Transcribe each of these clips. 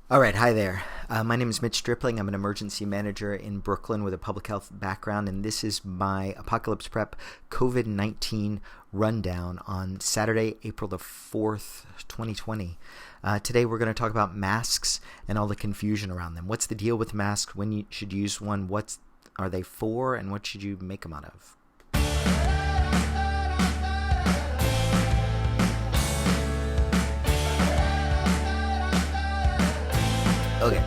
All right, hi there. My name is Mitch Stripling. I'm an emergency manager in Brooklyn with a public health background, and this is my Apocalypse Prep COVID-19 rundown on Saturday, April the 4th, 2020. Today we're going to talk about masks and all the confusion around them. What's the deal with masks? When you should use one? What are they for? And what should you make them out of? Okay,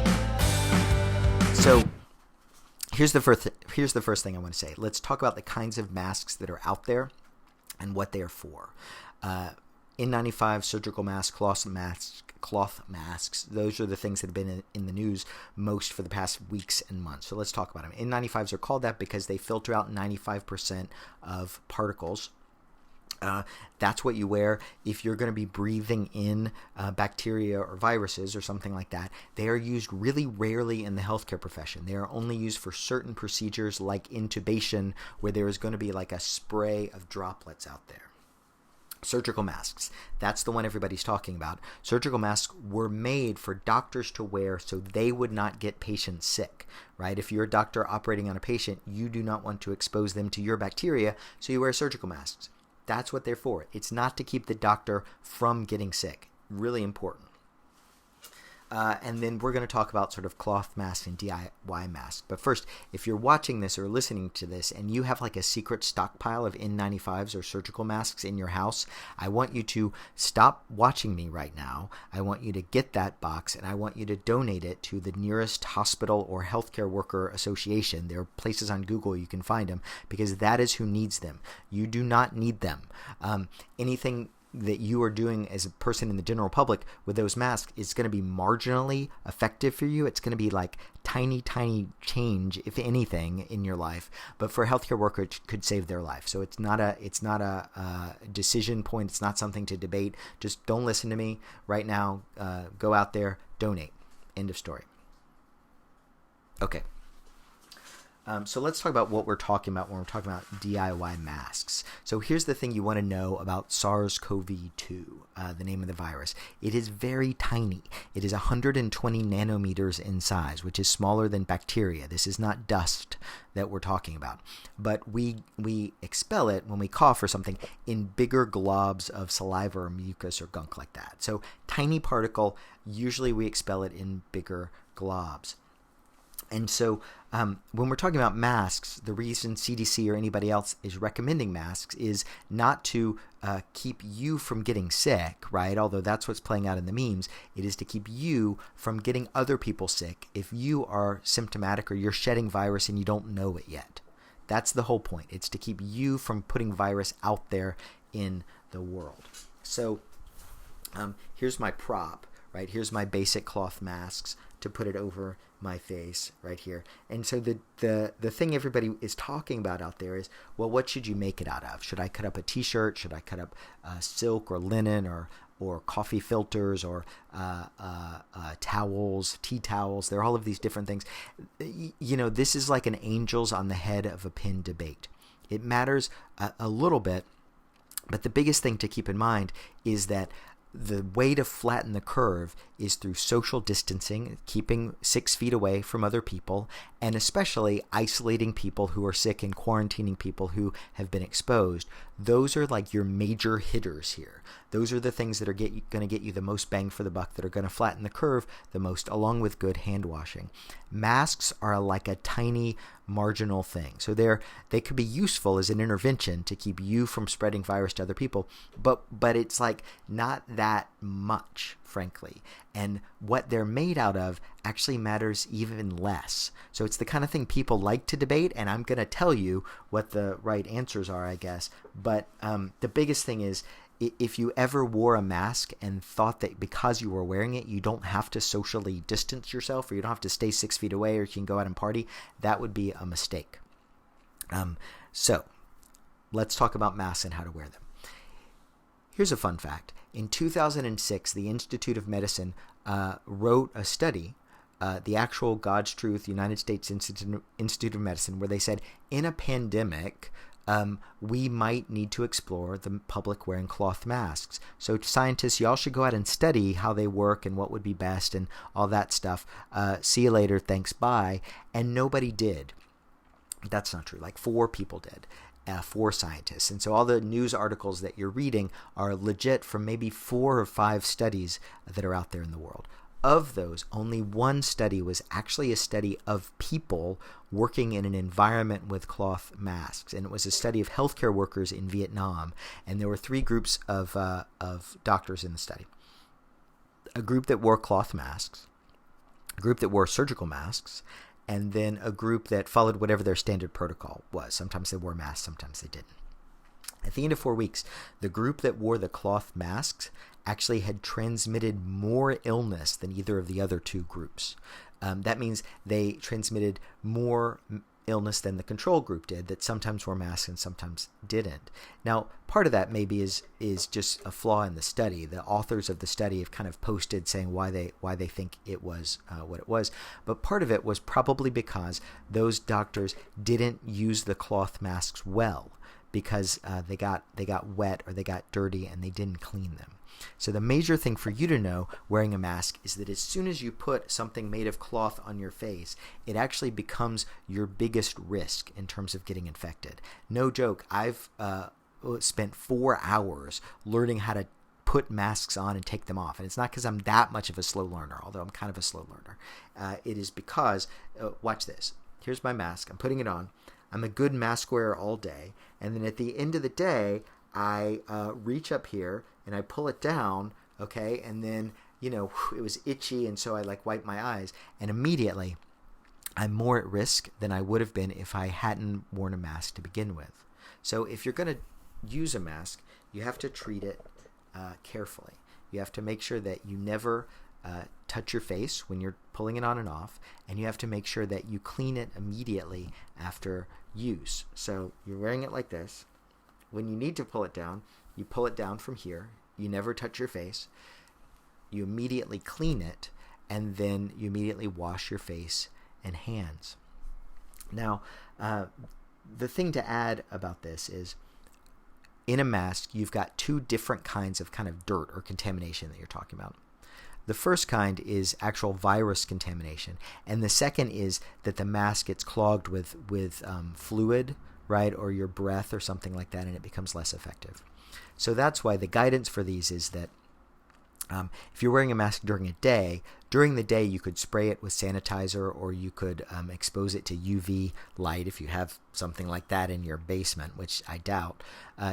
so here's the first thing I want to say. Let's talk about the kinds of masks that are out there and what they are for. N95, surgical masks, cloth masks. Those are the things that have been in the news most for the past weeks and months. So let's talk about them. N95s are called that because they filter out 95% of particles. That's what you wear if you're going to be breathing in bacteria or viruses or something like that. They are used really rarely in the healthcare profession. They are only used for certain procedures like intubation, where there is going to be like a spray of droplets out there. Surgical masks. That's the one everybody's talking about. Surgical masks were made for doctors to wear so they would not get patients sick, right? If you're a doctor operating on a patient, you do not want to expose them to your bacteria, so you wear surgical masks. That's what they're for. It's not to keep the doctor from getting sick. Really important. And then we're going to talk about sort of cloth masks and DIY masks. But first, if you're watching this or listening to this and you have like a secret stockpile of N95s or surgical masks in your house, I want you to stop watching me right now. I want you to get that box and I want you to donate it to the nearest hospital or healthcare worker association. There are places on Google you can find them because that is who needs them. You do not need them. Anything that you are doing as a person in the general public with those masks is going to be marginally effective for you. It's going to be like tiny change, if anything, in your life. But for a healthcare worker, it could save their life. So it's not a decision point. It's not something to debate. Just don't listen to me right now. Go out there, donate. End of story. Okay. So let's talk about what we're talking about when we're talking about DIY masks. So here's the thing you want to know about SARS-CoV-2, the name of the virus. It is very tiny. It is 120 nanometers in size, which is smaller than bacteria. This is not dust that we're talking about. But we expel it when we cough or something in bigger globs of saliva or mucus or gunk like that. So tiny particle, usually we expel it in bigger globs. And so when we're talking about masks, the reason CDC or anybody else is recommending masks is not to keep you from getting sick, right? Although that's what's playing out in the memes. It is to keep you from getting other people sick if you are symptomatic or you're shedding virus and you don't know it yet. That's the whole point. It's to keep you from putting virus out there in the world. So here's my prop, right? Here's my basic cloth masks to put it over my face right here. And so the thing everybody is talking about out there is, well, what should you make it out of? Should I cut up a t-shirt? Should I cut up silk or linen or coffee filters or towels, tea towels? There are all of these different things. You know, this is like an angels on the head of a pin debate. It matters a little bit, but the biggest thing to keep in mind is that the way to flatten the curve is through social distancing, keeping 6 feet away from other people, and especially isolating people who are sick and quarantining people who have been exposed. Those are like your major hitters here. Those are the things that are going to get you the most bang for the buck, that are going to flatten the curve the most, along with good hand washing. Masks are like a tiny marginal thing. So they could be useful as an intervention to keep you from spreading virus to other people, but it's like not that much, frankly. And what they're made out of actually matters even less. So it's the kind of thing people like to debate, and I'm going to tell you what the right answers are, I guess. But the biggest thing is, if you ever wore a mask and thought that because you were wearing it, you don't have to socially distance yourself, or you don't have to stay 6 feet away, or you can go out and party, that would be a mistake. So let's talk about masks and how to wear them. Here's a fun fact. In 2006, the Institute of Medicine wrote a study, the actual God's Truth United States Institute of Medicine, where they said in a pandemic, we might need to explore the public wearing cloth masks. So scientists, y'all should go out and study how they work and what would be best and all that stuff. See you later, thanks, bye. And nobody did. That's not true. Like 4 people did. 4 scientists. And so all the news articles that you're reading are legit from maybe 4 or 5 studies that are out there in the world. Of those, only 1 study was actually a study of people working in an environment with cloth masks. And it was a study of healthcare workers in Vietnam. And there were 3 groups of doctors in the study. A group that wore cloth masks, a group that wore surgical masks, and then a group that followed whatever their standard protocol was. Sometimes they wore masks, sometimes they didn't. At the end of 4 weeks, the group that wore the cloth masks actually had transmitted more illness than either of the other 2 groups. That means they transmitted more illness than the control group did, that sometimes wore masks and sometimes didn't. Now, part of that maybe is just a flaw in the study. The authors of the study have kind of posted saying why they think it was what it was, but part of it was probably because those doctors didn't use the cloth masks well, because they got wet or they got dirty and they didn't clean them. So the major thing for you to know wearing a mask is that as soon as you put something made of cloth on your face, it actually becomes your biggest risk in terms of getting infected. No joke, I've spent 4 hours learning how to put masks on and take them off. And it's not because I'm that much of a slow learner, although I'm kind of a slow learner. It is because, watch this. Here's my mask. I'm putting it on. I'm a good mask wearer all day. And then at the end of the day, I reach up here and I pull it down, okay? And then, it was itchy, and so I wipe my eyes. And immediately, I'm more at risk than I would have been if I hadn't worn a mask to begin with. So if you're going to use a mask, you have to treat it carefully. You have to make sure that you never touch your face when you're pulling it on and off, and you have to make sure that you clean it immediately after use. So you're wearing it like this. When you need to pull it down, you pull it down from here. You never touch your face. You immediately clean it, and then you immediately wash your face and hands. Now, the thing to add about this is, in a mask, you've got 2 different kinds of kind of dirt or contamination that you're talking about. The first kind is actual virus contamination, and the second is that the mask gets clogged with fluid, right, or your breath or something like that, and it becomes less effective. So that's why the guidance for these is that if you're wearing a mask during the day you could spray it with sanitizer, or you could expose it to UV light if you have something like that in your basement, which I doubt,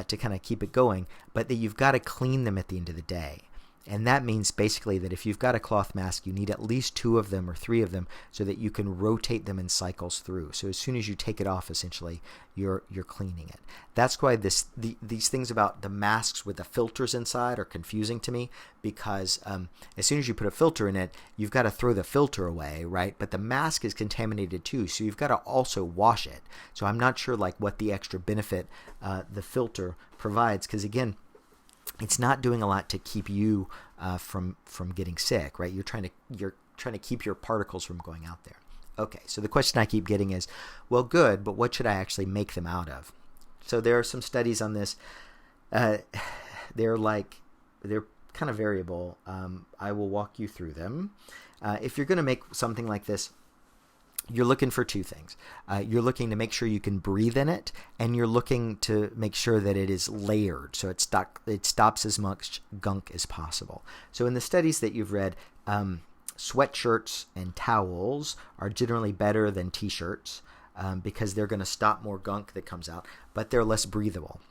to kind of keep it going, but that you've got to clean them at the end of the day. And that means basically that if you've got a cloth mask, you need at least 2 of them or 3 of them so that you can rotate them in cycles through. So as soon as you take it off, essentially, you're cleaning it. That's why these things about the masks with the filters inside are confusing to me, because as soon as you put a filter in it, you've got to throw the filter away, right? But the mask is contaminated too, so you've got to also wash it. So I'm not sure what the extra benefit the filter provides, because again, it's not doing a lot to keep you from getting sick, right? You're trying to keep your particles from going out there. Okay, so the question I keep getting is, well, good, but what should I actually make them out of? So there are some studies on this. They're kind of variable. I will walk you through them. If you're going to make something like this, you're looking for 2 things. You're looking to make sure you can breathe in it, and you're looking to make sure that it is layered, so it stops as much gunk as possible. So in the studies that you've read, sweatshirts and towels are generally better than t-shirts because they're going to stop more gunk that comes out, but they're less breathable.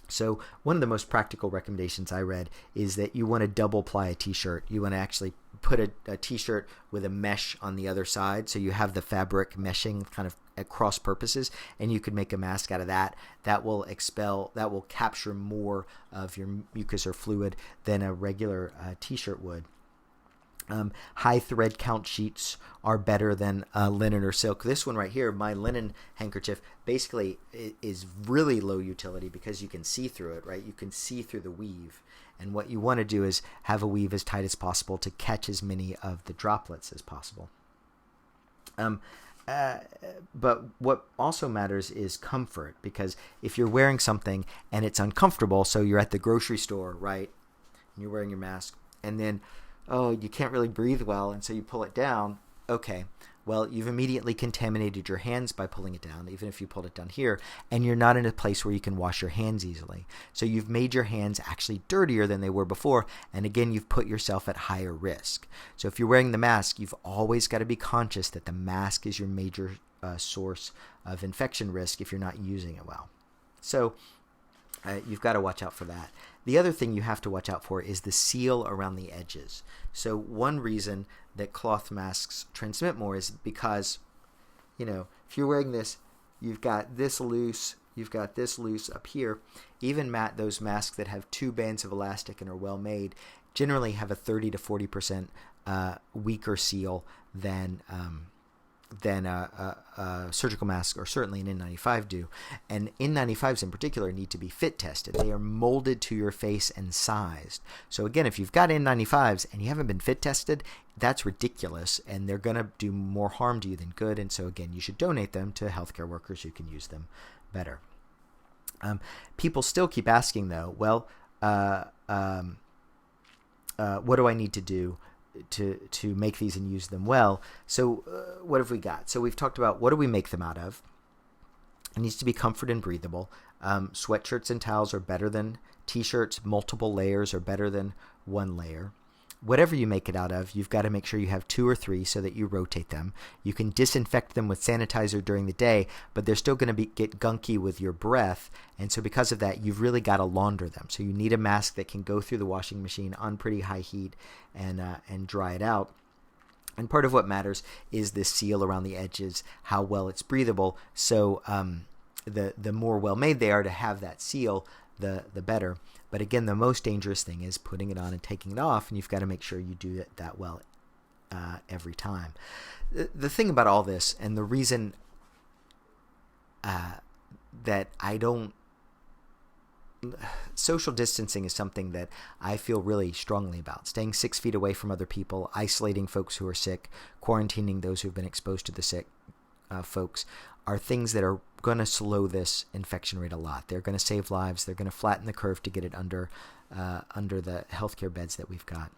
So one of the most practical recommendations I read is that you want to double ply a t-shirt. You want to actually put a t-shirt with a mesh on the other side, so you have the fabric meshing kind of at cross purposes, and you could make a mask out of that. That will capture more of your mucus or fluid than a regular t-shirt would. High thread count sheets are better than linen or silk. This one right here, my linen handkerchief, basically is really low utility because you can see through it, right? You can see through the weave. And what you want to do is have a weave as tight as possible to catch as many of the droplets as possible. But what also matters is comfort, because if you're wearing something and it's uncomfortable, so you're at the grocery store, right? And you're wearing your mask, and then, oh, you can't really breathe well, and so you pull it down. Okay, well, you've immediately contaminated your hands by pulling it down, even if you pulled it down here, and you're not in a place where you can wash your hands easily. So you've made your hands actually dirtier than they were before, and again, you've put yourself at higher risk. So if you're wearing the mask, you've always got to be conscious that the mask is your major source of infection risk if you're not using it well. So you've got to watch out for that. The other thing you have to watch out for is the seal around the edges. So one reason that cloth masks transmit more is because, if you're wearing this, you've got this loose up here. Even those masks that have 2 bands of elastic and are well made generally have a 30 to 40% weaker seal than a surgical mask, or certainly an N95 do. And N95s in particular need to be fit tested. They are molded to your face and sized. So again, if you've got N95s and you haven't been fit tested, that's ridiculous, and they're going to do more harm to you than good. And so again, you should donate them to healthcare workers who can use them better. People still keep asking, though, well, what do I need to do to make these and use them well? So what have we got? So we've talked about, what do we make them out of? It needs to be comfort and breathable. Sweatshirts and towels are better than t-shirts. Multiple layers are better than one layer. Whatever you make it out of, you've got to make sure you have 2 or 3 so that you rotate them. You can disinfect them with sanitizer during the day, but they're still going to get gunky with your breath. And so because of that, you've really got to launder them. So you need a mask that can go through the washing machine on pretty high heat and dry it out. And part of what matters is this seal around the edges, how well it's breathable. So the more well-made they are to have that seal, the better. But again, the most dangerous thing is putting it on and taking it off, and you've got to make sure you do it that well every time. The thing about all this, and the reason that I don't... Social distancing is something that I feel really strongly about. Staying 6 feet away from other people, isolating folks who are sick, quarantining those who have been exposed to the sick folks, are things that are going to slow this infection rate a lot. They're going to save lives. They're going to flatten the curve to get it under the healthcare beds that we've got.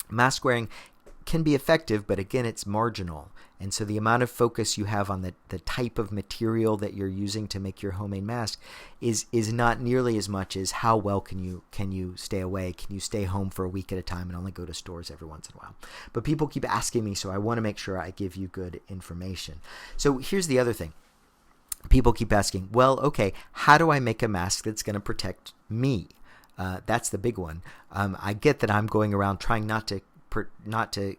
Mask wearing can be effective, but again, it's marginal. And so the amount of focus you have on the type of material that you're using to make your homemade mask is not nearly as much as how well can you stay away? Can you stay home for a week at a time and only go to stores every once in a while? But people keep asking me, so I want to make sure I give you good information. So here's the other thing. People keep asking, well, okay, how do I make a mask that's going to protect me? That's the big one. I get that I'm going around trying not to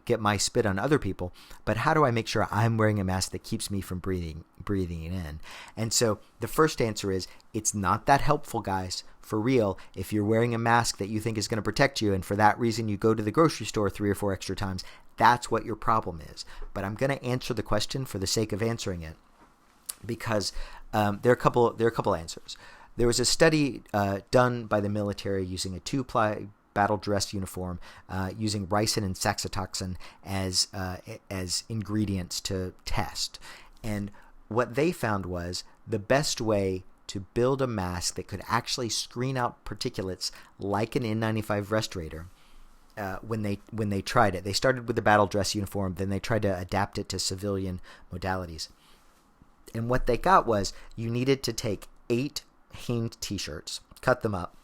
get my spit on other people, but how do I make sure I'm wearing a mask that keeps me from breathing it in? And so the first answer is, it's not that helpful, guys. For real, if you're wearing a mask that you think is going to protect you, and for that reason you go to the grocery store 3 or 4 extra times, that's what your problem is. But I'm going to answer the question for the sake of answering it, because there are a couple answers. There was a study done by the military using a 2-ply battle dress uniform, using ricin and saxitoxin as ingredients to test. And what they found was the best way to build a mask that could actually screen out particulates like an N95 respirator. When they tried it, they started with the battle dress uniform, then they tried to adapt it to civilian modalities. And what they got was, you needed to take 8 Hanes t-shirts, cut them up,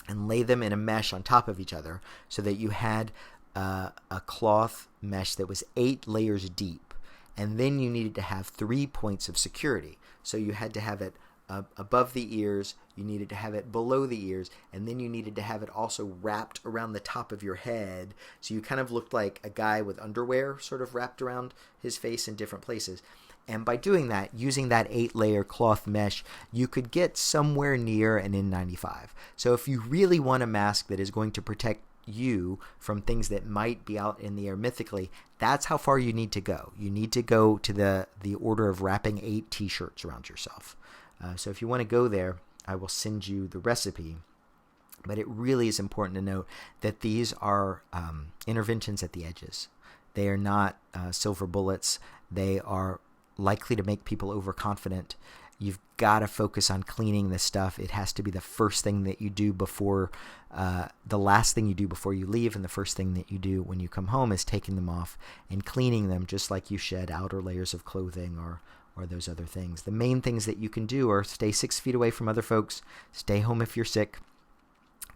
and lay them in a mesh on top of each other so that you had a cloth mesh that was 8 layers deep. And then you needed to have 3 points of security. So you had to have it above the ears, you needed to have it below the ears, and then you needed to have it also wrapped around the top of your head. So you kind of looked like a guy with underwear sort of wrapped around his face in different places. And by doing that, using that 8-layer cloth mesh, you could get somewhere near an N95. So if you really want a mask that is going to protect you from things that might be out in the air mythically, that's how far you need to go. You need to go to the order of wrapping 8 t-shirts around yourself. So if you want to go there, I will send you the recipe. But it really is important to note that these are interventions at the edges. They are not silver bullets. They are likely to make people overconfident. You've got to focus on cleaning this stuff. It has to be the first thing that you do before, the last thing you do before you leave, and the first thing that you do when you come home is taking them off and cleaning them, just like you shed outer layers of clothing or those other things. The main things that you can do are stay 6 feet away from other folks, stay home if you're sick,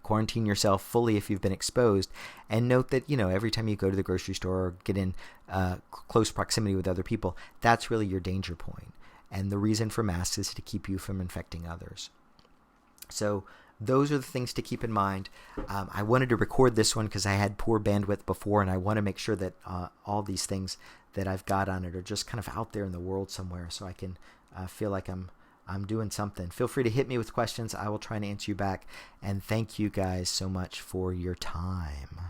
quarantine yourself fully if you've been exposed, and note that, every time you go to the grocery store or get in close proximity with other people, that's really your danger point. And the reason for masks is to keep you from infecting others. So those are the things to keep in mind. I wanted to record this one because I had poor bandwidth before, and I want to make sure that all these things that I've got on it are just kind of out there in the world somewhere, so I can feel like I'm doing something. Feel free to hit me with questions. I will try and answer you back. And thank you guys so much for your time.